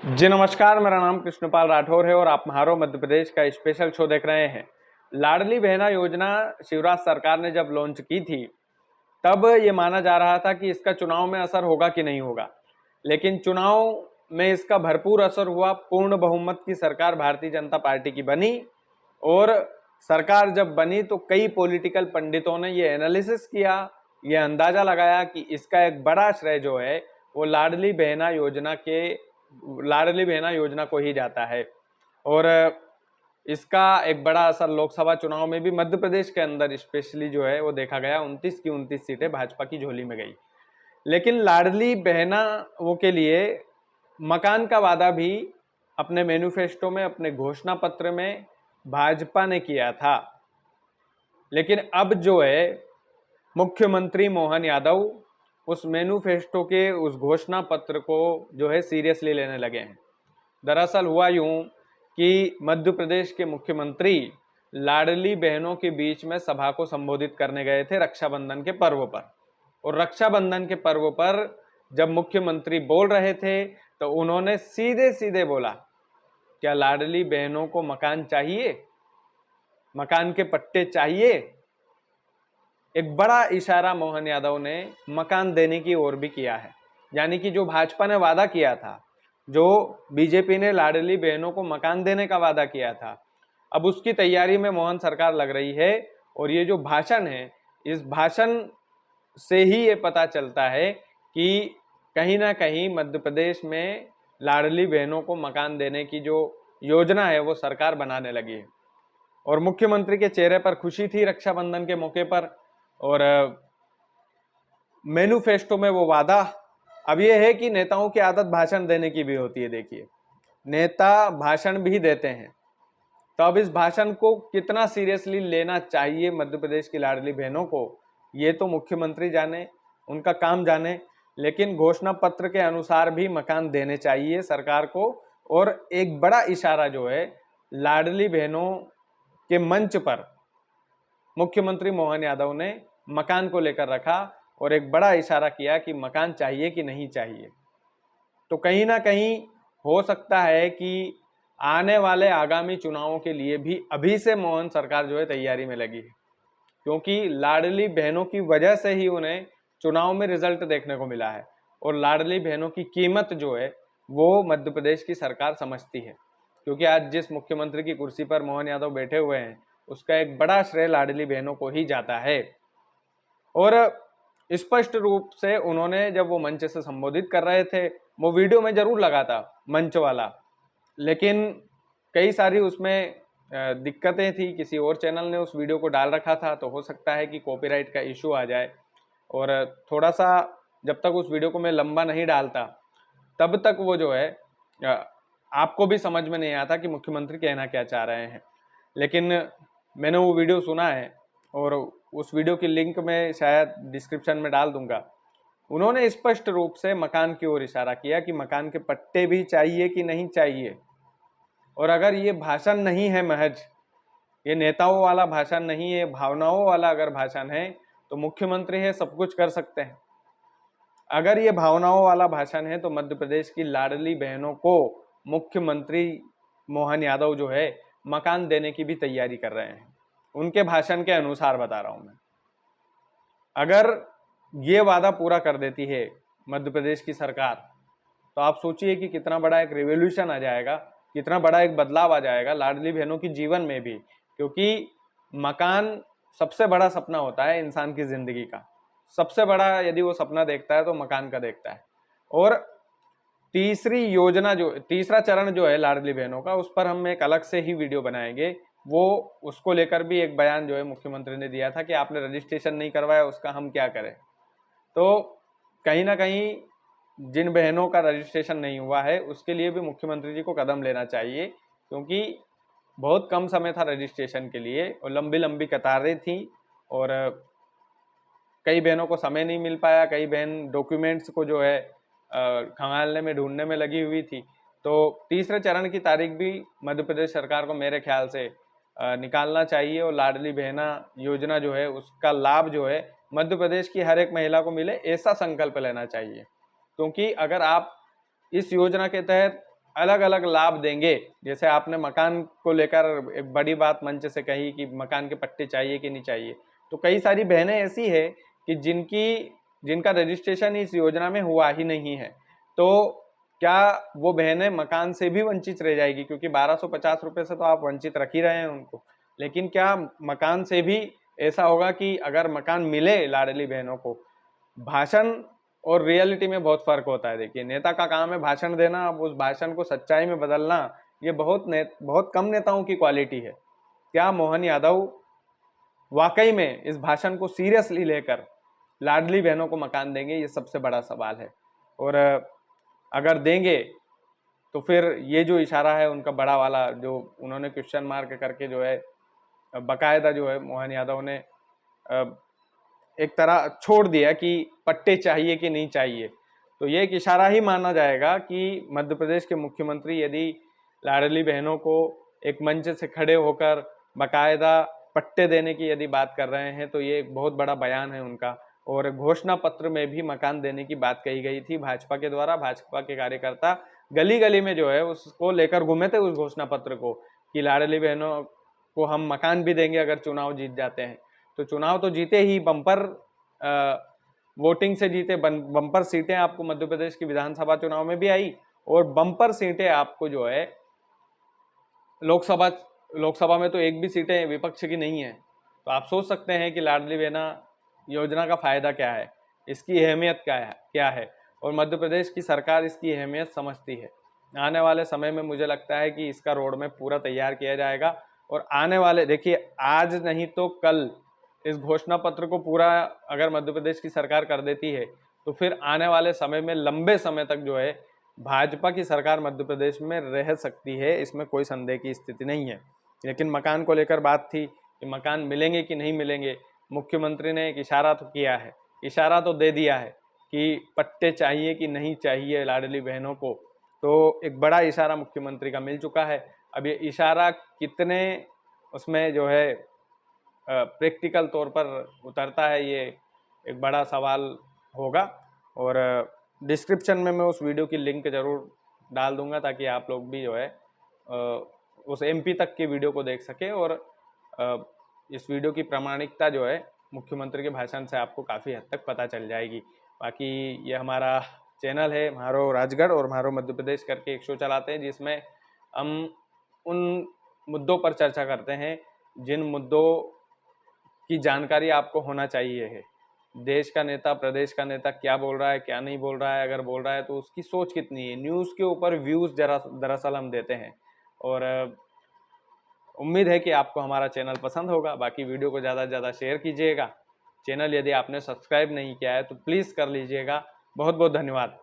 जी नमस्कार, मेरा नाम कृष्णपाल राठौर है और आप महारो मध्य प्रदेश का स्पेशल शो देख रहे हैं। लाडली बहना योजना शिवराज सरकार ने जब लॉन्च की थी, तब ये माना जा रहा था कि इसका चुनाव में असर होगा कि नहीं होगा, लेकिन चुनाव में इसका भरपूर असर हुआ। पूर्ण बहुमत की सरकार भारतीय जनता पार्टी की बनी और सरकार जब बनी तो कई पॉलिटिकल पंडितों ने ये एनालिसिस किया, ये अंदाजा लगाया कि इसका एक बड़ा श्रेय जो है वो लाडली बहना योजना को ही जाता है। और इसका एक बड़ा असर लोकसभा चुनाव में भी मध्य प्रदेश के अंदर स्पेशली जो है वो देखा गया। 29 की 29 सीटें भाजपा की झोली में गई। लेकिन लाडली बहना वो के लिए मकान का वादा भी अपने मैनिफेस्टो में, अपने घोषणा पत्र में भाजपा ने किया था। लेकिन अब जो है मुख्यमंत्री मोहन यादव उस मैनिफेस्टो के उस घोषणा पत्र को जो है सीरियसली लेने लगे हैं। दरअसल हुआ यूं कि मध्य प्रदेश के मुख्यमंत्री लाडली बहनों के बीच में सभा को संबोधित करने गए थे रक्षाबंधन के पर्व पर। और रक्षाबंधन के पर्व पर जब मुख्यमंत्री बोल रहे थे तो उन्होंने सीधे सीधे बोला, क्या लाडली बहनों को मकान चाहिए, मकान के पट्टे चाहिए। एक बड़ा इशारा मोहन यादव ने मकान देने की ओर भी किया है। यानी कि जो भाजपा ने वादा किया था, जो बीजेपी ने लाडली बहनों को मकान देने का वादा किया था, अब उसकी तैयारी में मोहन सरकार लग रही है। और ये जो भाषण है, इस भाषण से ही ये पता चलता है कि कहीं ना कहीं मध्य प्रदेश में लाडली बहनों को मकान देने की जो योजना है वो सरकार बनाने लगी है। और मुख्यमंत्री के चेहरे पर खुशी थी रक्षाबंधन के मौके पर। और मैनिफेस्टो में वो वादा। अब ये है कि नेताओं की आदत भाषण देने की भी होती है। देखिए, नेता भाषण भी देते हैं, तो अब इस भाषण को कितना सीरियसली लेना चाहिए मध्य प्रदेश की लाडली बहनों को, ये तो मुख्यमंत्री जाने, उनका काम जाने। लेकिन घोषणा पत्र के अनुसार भी मकान देने चाहिए सरकार को। और एक बड़ा इशारा जो है लाडली बहनों के मंच पर मुख्यमंत्री मोहन यादव ने मकान को लेकर रखा और एक बड़ा इशारा किया कि मकान चाहिए कि नहीं चाहिए। तो कहीं ना कहीं हो सकता है कि आने वाले आगामी चुनावों के लिए भी अभी से मोहन सरकार जो है तैयारी में लगी है, क्योंकि लाडली बहनों की वजह से ही उन्हें चुनाव में रिजल्ट देखने को मिला है। और लाडली बहनों की कीमत जो है वो मध्य प्रदेश की सरकार समझती है, क्योंकि आज जिस मुख्यमंत्री की कुर्सी पर मोहन यादव बैठे हुए हैं उसका एक बड़ा श्रेय लाडली बहनों को ही जाता है। और स्पष्ट रूप से उन्होंने जब वो मंच से संबोधित कर रहे थे, वो वीडियो में जरूर लगा था मंच वाला, लेकिन कई सारी उसमें दिक्कतें थी। किसी और चैनल ने उस वीडियो को डाल रखा था, तो हो सकता है कि कॉपीराइट का इशू आ जाए। और थोड़ा सा जब तक उस वीडियो को मैं लंबा नहीं डालता तब तक वो जो है आपको भी समझ में नहीं आता कि मुख्यमंत्री कहना क्या चाह रहे हैं। लेकिन मैंने वो वीडियो सुना है और उस वीडियो की लिंक मैं शायद डिस्क्रिप्शन में डाल दूंगा। उन्होंने स्पष्ट रूप से मकान की ओर इशारा किया कि मकान के पट्टे भी चाहिए कि नहीं चाहिए। और अगर ये भाषण नहीं है महज, ये नेताओं वाला भाषण नहीं है, भावनाओं वाला अगर भाषण है तो मुख्यमंत्री है, सब कुछ कर सकते हैं। अगर ये भावनाओं वाला भाषण है तो मध्य प्रदेश की लाडली बहनों को मुख्यमंत्री मोहन यादव जो है मकान देने की भी तैयारी कर रहे हैं। उनके भाषण के अनुसार बता रहा हूं मैं। अगर ये वादा पूरा कर देती है मध्य प्रदेश की सरकार, तो आप सोचिए कि कितना बड़ा एक रिवॉल्यूशन आ जाएगा, कितना बड़ा एक बदलाव आ जाएगा लाडली बहनों की जीवन में भी। क्योंकि मकान सबसे बड़ा सपना होता है इंसान की जिंदगी का। सबसे बड़ा यदि वो सपना देखता है तो मकान का देखता है। और तीसरा चरण जो है लाडली बहनों का, उस पर हम एक अलग से ही वीडियो बनाएंगे। वो उसको लेकर भी एक बयान जो है मुख्यमंत्री ने दिया था कि आपने रजिस्ट्रेशन नहीं करवाया, उसका हम क्या करें। तो कहीं ना कहीं जिन बहनों का रजिस्ट्रेशन नहीं हुआ है उसके लिए भी मुख्यमंत्री जी को कदम लेना चाहिए, क्योंकि बहुत कम समय था रजिस्ट्रेशन के लिए और लंबी लंबी कतारें थी। और कई बहनों को समय नहीं मिल पाया, कई बहन डॉक्यूमेंट्स को जो है खंगालने में, ढूंढने में लगी हुई थी। तो तीसरे चरण की तारीख भी मध्य प्रदेश सरकार को मेरे ख्याल से निकालना चाहिए और लाडली बहना योजना जो है उसका लाभ जो है मध्य प्रदेश की हर एक महिला को मिले, ऐसा संकल्प लेना चाहिए। क्योंकि अगर आप इस योजना के तहत अलग अलग लाभ देंगे। जैसे आपने मकान को लेकर एक बड़ी बात मंच से कही कि मकान के पट्टे चाहिए कि नहीं चाहिए, तो कई सारी बहनें ऐसी है कि जिनका रजिस्ट्रेशन इस योजना में हुआ ही नहीं है, तो क्या वो बहनें मकान से भी वंचित रह जाएगी? क्योंकि 1250 रुपये से तो आप वंचित रख ही रहे हैं उनको, लेकिन क्या मकान से भी ऐसा होगा कि अगर मकान मिले लाडली बहनों को? भाषण और रियलिटी में बहुत फर्क होता है। देखिए, नेता का काम है भाषण देना, अब उस भाषण को सच्चाई में बदलना ये बहुत कम नेताओं की क्वालिटी है। क्या मोहन यादव वाकई में इस भाषण को सीरियसली लेकर लाडली बहनों को मकान देंगे? ये सबसे बड़ा सवाल है। और अगर देंगे तो फिर ये जो इशारा है उनका बड़ा वाला, जो उन्होंने क्वेश्चन मार्क करके जो है बकायदा जो है मोहन यादव ने एक तरह छोड़ दिया कि पट्टे चाहिए कि नहीं चाहिए, तो ये एक इशारा ही माना जाएगा कि मध्य प्रदेश के मुख्यमंत्री यदि लाडली बहनों को एक मंच से खड़े होकर बकायदा पट्टे देने की यदि बात कर रहे हैं, तो ये एक बहुत बड़ा बयान है उनका। और घोषणा पत्र में भी मकान देने की बात कही गई थी भाजपा के द्वारा। भाजपा के कार्यकर्ता गली गली में जो है उसको लेकर घूमे थे, उस घोषणा पत्र को, कि लाडली बहनों को हम मकान भी देंगे अगर चुनाव जीत जाते हैं। तो चुनाव तो जीते ही, बम्पर वोटिंग से जीते, बम्पर सीटें आपको मध्य प्रदेश की विधानसभा चुनाव में भी आई, और बम्पर सीटें आपको जो है लोकसभा में तो एक भी सीटें विपक्ष की नहीं है। तो आप सोच सकते हैं कि लाडली बहना योजना का फायदा क्या है, इसकी अहमियत क्या है, और मध्य प्रदेश की सरकार इसकी अहमियत समझती है। आने वाले समय में मुझे लगता है कि इसका रोड मैप पूरा तैयार किया जाएगा, और आने वाले, देखिए, आज नहीं तो कल इस घोषणा पत्र को पूरा अगर मध्य प्रदेश की सरकार कर देती है, तो फिर आने वाले समय में लंबे समय तक जो है भाजपा की सरकार मध्य प्रदेश में रह सकती है, इसमें कोई संदेह की स्थिति नहीं है। लेकिन मकान को लेकर बात थी कि मकान मिलेंगे कि नहीं मिलेंगे। मुख्यमंत्री ने एक इशारा तो किया है, इशारा तो दे दिया है कि पट्टे चाहिए कि नहीं चाहिए लाडली बहनों को, तो एक बड़ा इशारा मुख्यमंत्री का मिल चुका है। अब ये इशारा कितने उसमें जो है प्रैक्टिकल तौर पर उतरता है, ये एक बड़ा सवाल होगा। और डिस्क्रिप्शन में मैं उस वीडियो की लिंक ज़रूर डाल दूंगा ताकि आप लोग भी जो है उस एमपी तक की वीडियो को देख सकें, और इस वीडियो की प्रामाणिकता जो है मुख्यमंत्री के भाषण से आपको काफ़ी हद तक पता चल जाएगी। बाकी ये हमारा चैनल है म्हारो राजगढ़ और म्हारो मध्य प्रदेश करके एक शो चलाते हैं, जिसमें हम उन मुद्दों पर चर्चा करते हैं जिन मुद्दों की जानकारी आपको होना चाहिए है। देश का नेता, प्रदेश का नेता क्या बोल रहा है, क्या नहीं बोल रहा है, अगर बोल रहा है तो उसकी सोच कितनी है। न्यूज़ के ऊपर व्यूज़ दरअसल हम देते हैं, और उम्मीद है कि आपको हमारा चैनल पसंद होगा। बाकी वीडियो को ज़्यादा से ज़्यादा शेयर कीजिएगा। चैनल यदि आपने सब्सक्राइब नहीं किया है तो प्लीज़ कर लीजिएगा। बहुत बहुत धन्यवाद।